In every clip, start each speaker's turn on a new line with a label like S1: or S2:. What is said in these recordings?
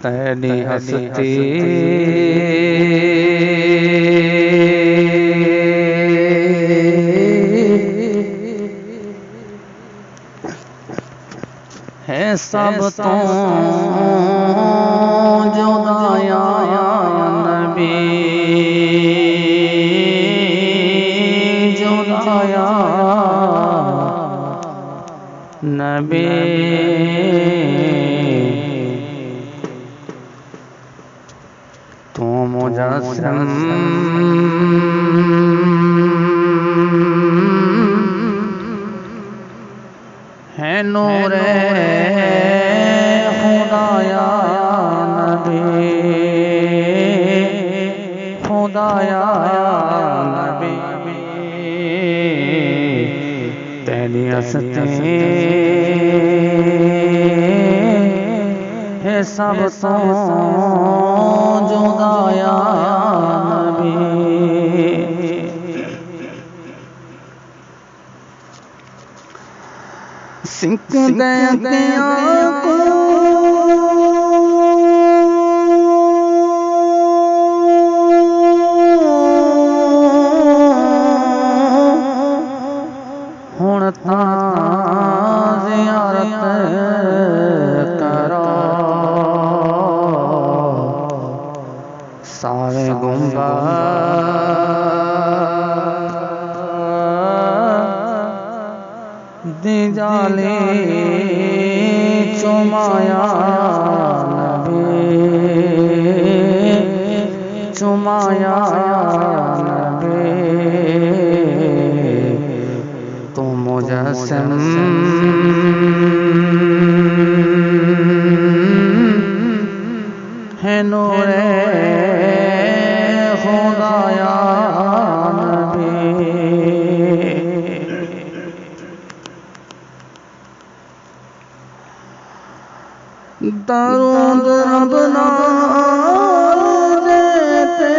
S1: तेरी हस्ती है सब तो जुदाया नबी जुदाया नबी तू मुजस्सिम है नूरे खुदाया नबी खुदाया नबी तेरी हस्ती है सब तो जुदाया नबी सिंक गया को हुण तां ज़ियारत करो सारे दी जाले चुमाया नबी चुमाया नबी तू मुजस्सिम है नूरे खुदाया दरूद रब नाल देते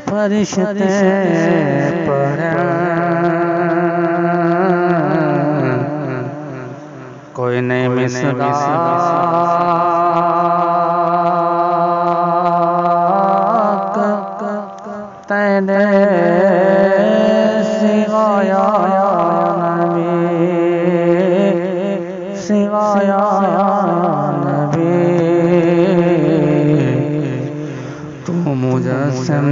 S1: फरिश्ते पढ़े कोई नहीं मिसरा तेरे सिवाया सिवाया नबी तू मुजस्सिम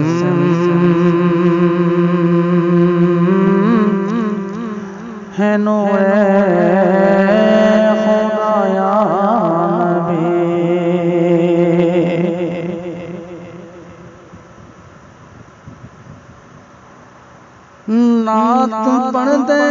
S1: है नूरे खुदाया नबी नात पढ़ दे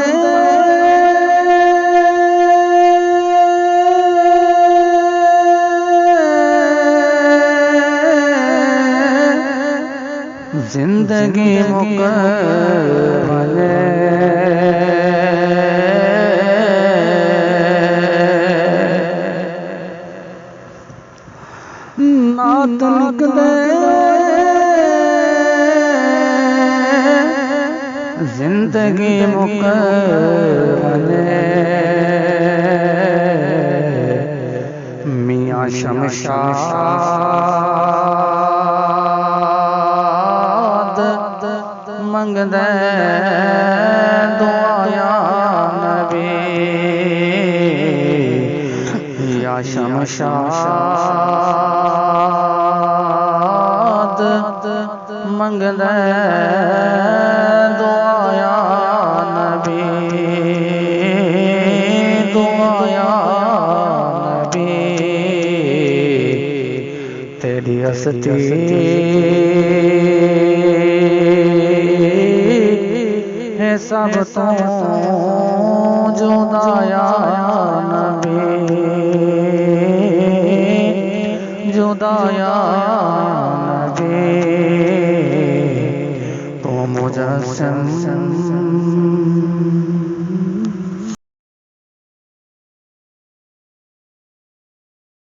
S1: जिंदगी मुकम्मल नात लिख दे जिंदगी मुकम्मल मियां शमशाद मंगदे दुआया नबी या शमशाद मंगदे दुआया नबी दुआया नबी तेरी हस्ती है सब तो जुदाया नबी जुदाया नबी तो मुजस्सिम